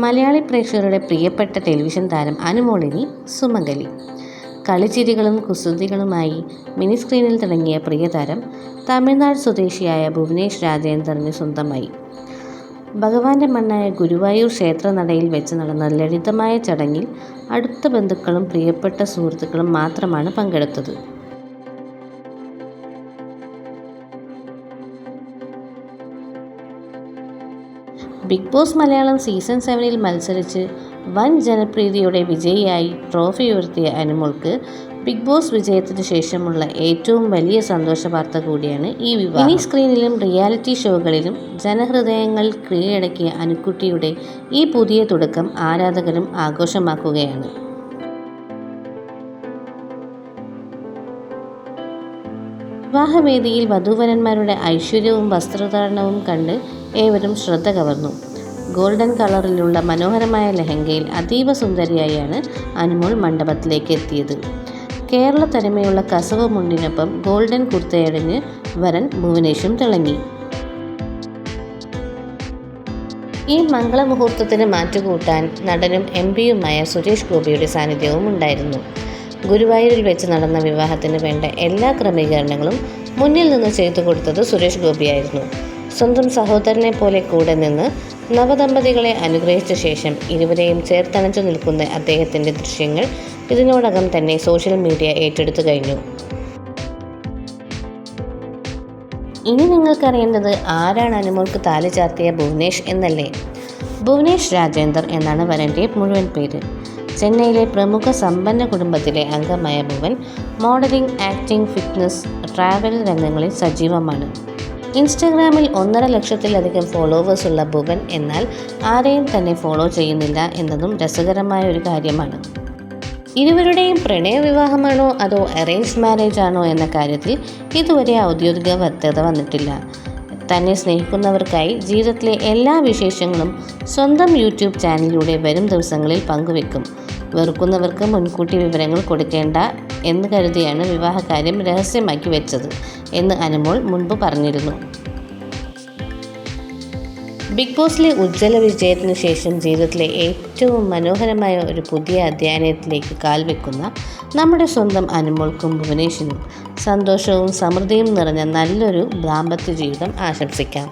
മലയാളി പ്രേക്ഷകരുടെ പ്രിയപ്പെട്ട ടെലിവിഷൻ താരം അനുമോളിനി സുമംഗലി. കളിച്ചിരികളും കുസൃതികളുമായി മിനി സ്ക്രീനിൽ തിളങ്ങിയ പ്രിയതാരം തമിഴ്നാട് സ്വദേശിയായ ഭുവനേഷ് രാജേന്ദറിന് സ്വന്തമായി. ഭഗവാന്റെ മണ്ണായ ഗുരുവായൂർ ക്ഷേത്രനടയിൽ വെച്ച് നടന്ന ലളിതമായ ചടങ്ങിൽ അടുത്ത ബന്ധുക്കളും പ്രിയപ്പെട്ട സുഹൃത്തുക്കളും മാത്രമാണ് പങ്കെടുത്തത്. ബിഗ് ബോസ് മലയാളം സീസൺ 7 മത്സരിച്ച് വൻ ജനപ്രീതിയോടെ വിജയിയായി ട്രോഫി ഉയർത്തിയ അനുമോൾക്ക് ബിഗ് ബോസ് വിജയത്തിന് ശേഷമുള്ള ഏറ്റവും വലിയ സന്തോഷ വാർത്ത കൂടിയാണ് ഈ വിവാഹം. മിനി സ്ക്രീനിലും റിയാലിറ്റി ഷോകളിലും ജനഹൃദയങ്ങൾ കീഴടക്കിയ അനുക്കുട്ടിയുടെ ഈ പുതിയ തുടക്കം ആരാധകരും ആഘോഷമാക്കുകയാണ്. വിവാഹവേദിയിൽ വധൂവരന്മാരുടെ ഐശ്വര്യവും വസ്ത്രധാരണവും കണ്ട് ഏവരും ശ്രദ്ധ കവർന്നു. ഗോൾഡൻ കളറിലുള്ള മനോഹരമായ ലഹങ്കയിൽ അതീവ സുന്ദരിയായാണ് അനുമോൾ മണ്ഡപത്തിലേക്ക് എത്തിയത്. കേരള തനിമയുള്ള കസവ് മുണ്ടിനൊപ്പം ഗോൾഡൻ കുർത്തയണിഞ്ഞ് വരൻ ഭുവനേഷും തിളങ്ങി. ഈ മംഗളമുഹൂർത്തത്തിന് മാറ്റുകൂട്ടാൻ നടനും എംപിയുമായ സുരേഷ് ഗോപിയുടെ സാന്നിധ്യവും ഉണ്ടായിരുന്നു. ഗുരുവായൂരിൽ വെച്ച് നടന്ന വിവാഹത്തിന് വേണ്ട എല്ലാ ക്രമീകരണങ്ങളും മുന്നിൽ നിന്ന് ചെയ്തു കൊടുത്തത് സുരേഷ് ഗോപിയായിരുന്നു. സ്വന്തം സഹോദരനെ പോലെ കൂടെ നിന്ന് നവദമ്പതികളെ അനുഗ്രഹിച്ച ശേഷം ഇരുവരെയും ചേർത്തണച്ചു നിൽക്കുന്ന അദ്ദേഹത്തിൻ്റെ ദൃശ്യങ്ങൾ ഇതിനോടകം തന്നെ സോഷ്യൽ മീഡിയ ഏറ്റെടുത്തു കഴിഞ്ഞു. ഇനി നിങ്ങൾക്കറിയേണ്ടത് ആരാണ് അനുമോൾക്ക് താലി ചാർത്തിയ ഭുവനേഷ് എന്നല്ലേ? ഭുവനേഷ് രാജേന്ദർ എന്നാണ് വരൻ്റെ മുഴുവൻ പേര്. ചെന്നൈയിലെ പ്രമുഖ സമ്പന്ന കുടുംബത്തിലെ അംഗമായ Bhuvan modelling, acting, fitness, travel രംഗങ്ങളിൽ സജീവമാണ്. ഇൻസ്റ്റഗ്രാമിൽ 1.5 ലക്ഷത്തിലധികം ഫോളോവേഴ്സുള്ള ഭുവൻ എന്നാൽ ആരെയും തന്നെ ഫോളോ ചെയ്യുന്നില്ല എന്നതും രസകരമായ ഒരു കാര്യമാണ്. ഇരുവരുടെയും പ്രണയവിവാഹമാണോ അതോ അറേഞ്ച്ഡ് മാരേജ് ആണോ എന്ന കാര്യത്തിൽ ഇതുവരെ ഔദ്യോഗിക വ്യക്തത വന്നിട്ടില്ല. തന്നെ സ്നേഹിക്കുന്നവർക്കായി ജീവിതത്തിലെ എല്ലാ വിശേഷങ്ങളും സ്വന്തം യൂട്യൂബ് ചാനലിലൂടെ വരും ദിവസങ്ങളിൽ പങ്കുവെക്കും. വെറുക്കുന്നവർക്ക് മുൻകൂട്ടി വിവരങ്ങൾ കൊടുക്കേണ്ട എന്ന് കരുതിയാണ് വിവാഹകാര്യം രഹസ്യമാക്കി വെച്ചത് എന്ന് അനുമോൾ മുൻപ് പറഞ്ഞിരുന്നു. ബിഗ് ബോസിലെ ഉജ്ജ്വല വിജയത്തിന് ശേഷം ജീവിതത്തിലെ ഏറ്റവും മനോഹരമായ ഒരു പുതിയ അധ്യായത്തിലേക്ക് കാൽവെക്കുന്ന നമ്മുടെ സ്വന്തം അനുമോൾക്കും ഭുവനേഷിനും സന്തോഷവും സമൃദ്ധിയും നിറഞ്ഞ നല്ലൊരു ദാമ്പത്യ ജീവിതം ആശംസിക്കാം.